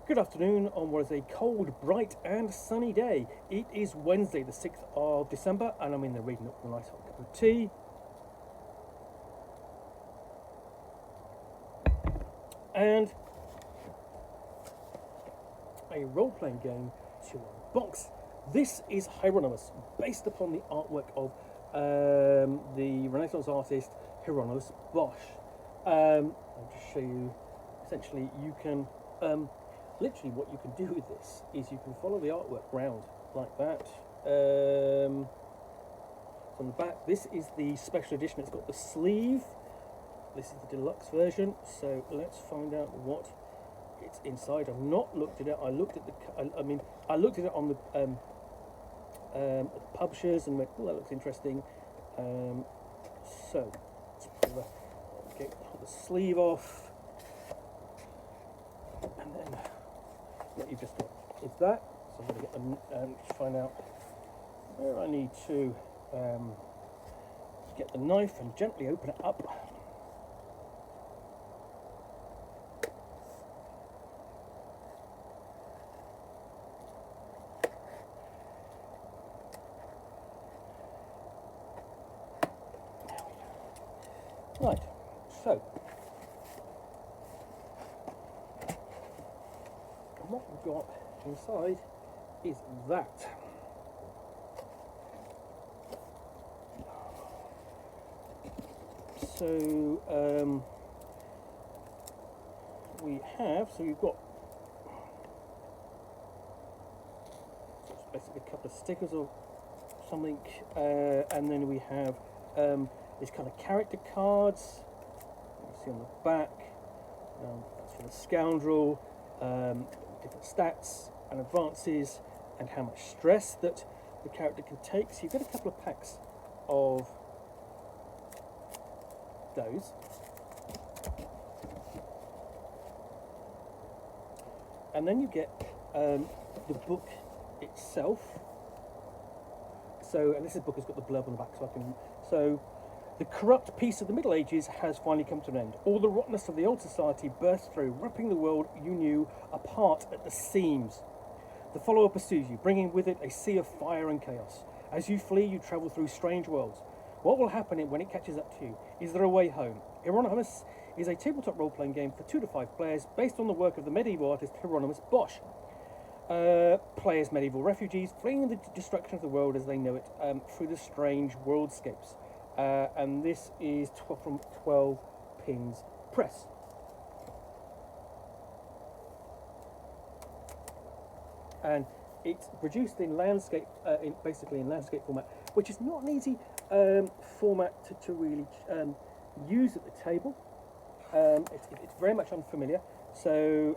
Good afternoon on what is a cold, bright and sunny day. It is Wednesday the 6th of December and I'm in there reading up a nice hot cup of tea. And a role-playing game to unbox. This is Hieronymus, based upon the artwork of the Renaissance artist Hieronymus Bosch. I'll just show you, essentially you can, literally what you can do with this is you can follow the artwork round like that. So on the back, this is the special edition, it's got the sleeve, this is the deluxe version, so let's find out what it's inside. I've not looked at it, I looked at it on the publishers and went, oh, that looks interesting. So let's pull the sleeve off, and then what you've just got is that. So I'm going to get them to find out where I need to get the knife and gently open it up. Right, so and what we've got inside is that. So we've got basically a couple of stickers or something, and then we have these kind of character cards. You can see on the back, that's for the scoundrel, different stats and advances, and how much stress that the character can take. So you get a couple of packs of those. And then you get the book itself. So, and this book has got the blurb on the back, so the corrupt peace of the Middle Ages has finally come to an end. All the rottenness of the old society burst through, ripping the world you knew apart at the seams. The follower pursues you, bringing with it a sea of fire and chaos. As you flee, you travel through strange worlds. What will happen when it catches up to you? Is there a way home? Hieronymus is a tabletop role-playing game for 2 to 5 players based on the work of the medieval artist Hieronymus Bosch. Play as medieval refugees, fleeing the destruction of the world as they know it through the strange worldscapes. And this is from 12 Pins Press. And it's produced in landscape, basically in landscape format, which is not an easy format to really use at the table. It's very much unfamiliar. So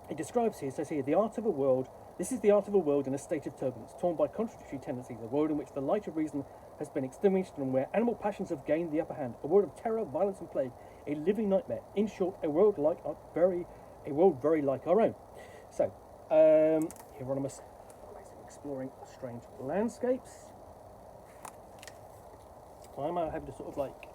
it describes here, it says here, this is the art of a world in a state of turbulence, torn by contradictory tendencies, a world in which the light of reason has been extinguished and where animal passions have gained the upper hand, a world of terror, violence and plague, a living nightmare. In short, a world very like our own. So, Hieronymus exploring strange landscapes. I'm having to sort of like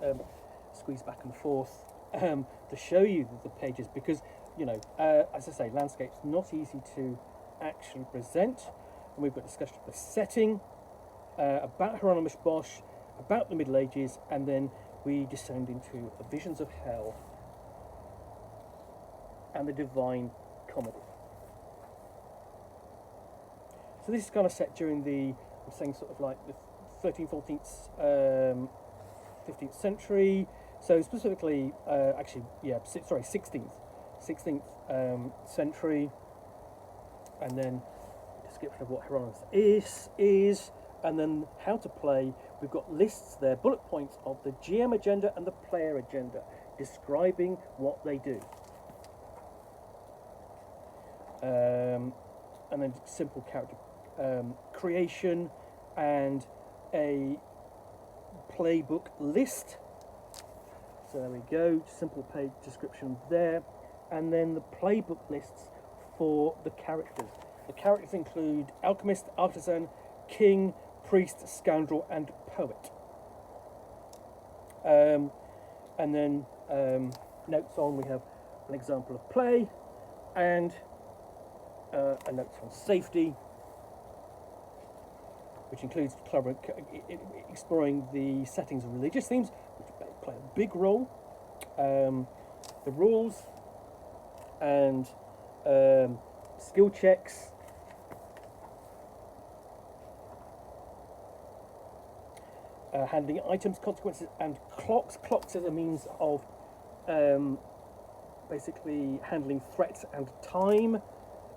squeeze back and forth to show you the pages because, you know, as I say, landscape's not easy to actually present. And we've got discussion of the setting, about Hieronymus Bosch, about the Middle Ages, and then we descend into the visions of hell and the Divine Comedy. So this is kind of set during the, I'm saying sort of like the 13th, 14th, 15th century. So specifically, 16th century, and then a description of what Hieronymus is, and then how to play. We've got lists there, bullet points of the GM agenda and the player agenda, describing what they do. And then simple character creation and a playbook list. So there we go, simple page description there. And then the playbook lists for the characters. The characters include alchemist, artisan, king, priest, scoundrel, and poet. And then notes on, we have an example of play and a notes on safety, which includes exploring the settings of religious themes, which play a big role, the rules, and skill checks, handling items, consequences, and clocks. Clocks as a means of basically handling threats and time.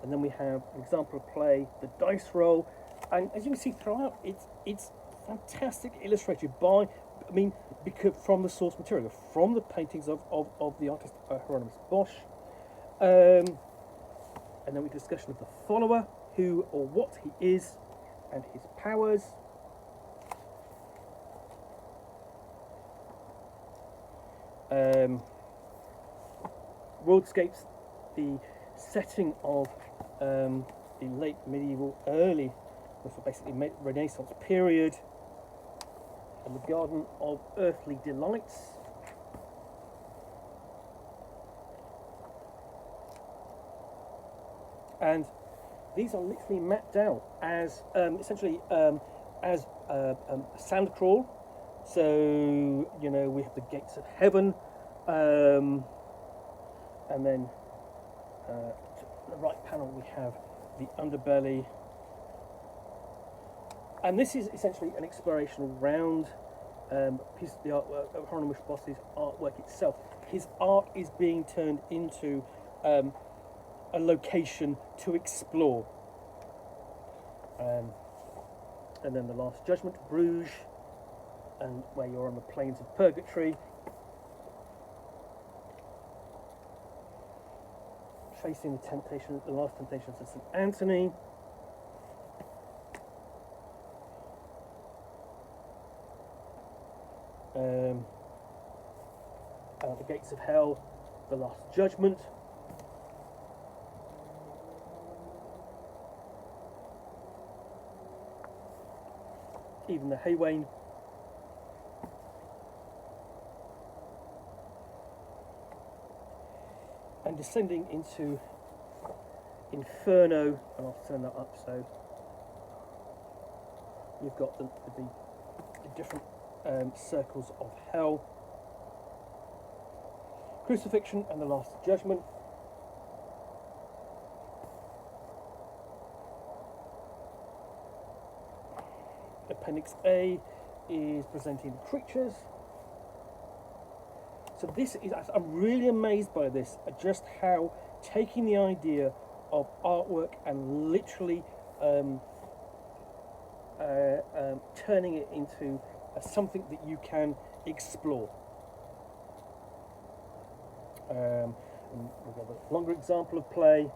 And then we have an example of play, the dice roll. And as you can see throughout, it's fantastic, illustrated by, because from the source material, from the paintings of the artist Hieronymus Bosch. And then we discussion of the follower, who or what he is, and his powers. Worldscapes, the setting of the late medieval, early, so basically Renaissance period, and the Garden of Earthly Delights. And these are literally mapped out as essentially as a sand crawl. So, you know, we have the gates of heaven, and then to the right panel we have the underbelly. And this is essentially an exploration around a piece of the artwork of Hieronymus Bosch's artwork itself. His art is being turned into a location to explore. And then the Last Judgment, Bruges, and where you're on the plains of purgatory. Tracing the last temptations of St. Anthony. The Gates of Hell, the Last Judgment. Even the Haywain. And descending into Inferno, and I'll turn that up so you've got the different circles of hell. Crucifixion and the Last Judgment. Appendix A is presenting the creatures. So this is, I'm really amazed by this, just how taking the idea of artwork and literally turning it into something that you can explore. And we've got a longer example of play.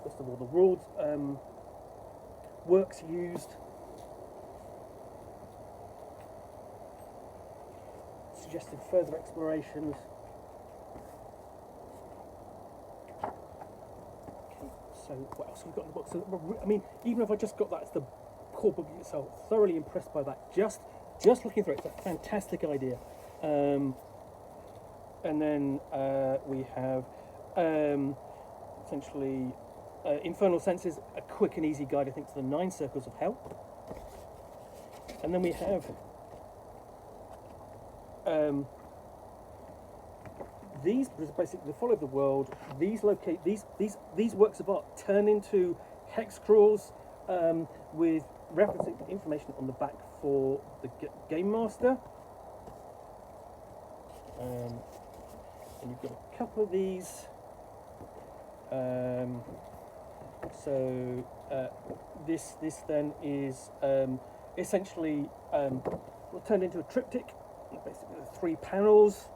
First of all, the rules, works used, suggested further explorations. Okay, so what else have we got in the book? So, I mean, even if I just got that as the core book itself, thoroughly impressed by that. Just looking through it, it's a fantastic idea. And then we have essentially Infernal Senses, a quick and easy guide, I think, to the 9 circles of hell. And then we have these basically the follow of the world. These works of art turn into hex crawls with referencing information on the back for the game master. And you've got a couple of these. So this then is essentially turned into a triptych, basically 3 panels,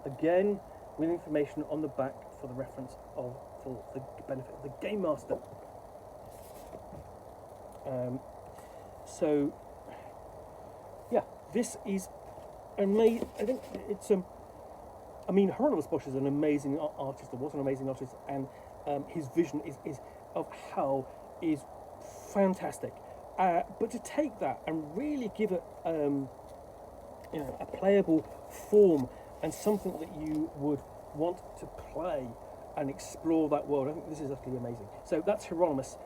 again with information on the back for the reference of, for the benefit of the game master. So yeah, this is amazing. I think it's I mean, Hieronymus Bosch is an amazing artist, or was an amazing artist, and his vision is of hell is fantastic. But to take that and really give it a playable form and something that you would want to play and explore that world, I think this is actually amazing. So that's Hieronymus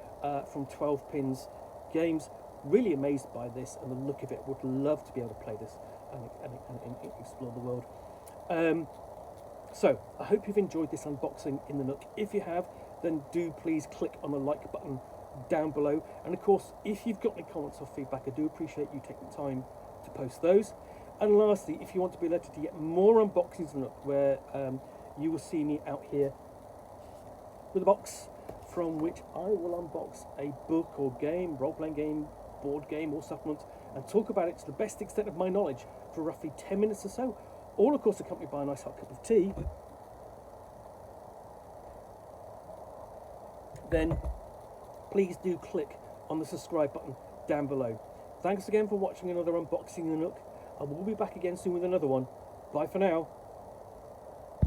from 12 Pins Games. Really amazed by this and the look of it. Would love to be able to play this and explore the world. So I hope you've enjoyed this unboxing in the Nook. If you have, then do please click on the like button down below. And of course, if you've got any comments or feedback, I do appreciate you taking the time to post those. And lastly, if you want to be alerted to get more unboxings in the Nook, where you will see me out here with a box from which I will unbox a book or game, role-playing game, board game or supplement, and talk about it to the best extent of my knowledge for roughly 10 minutes or so, all of course accompanied by a nice hot cup of tea, then please do click on the subscribe button down below. Thanks again for watching another unboxing in the Nook. I will be back again soon with another one. Bye for now.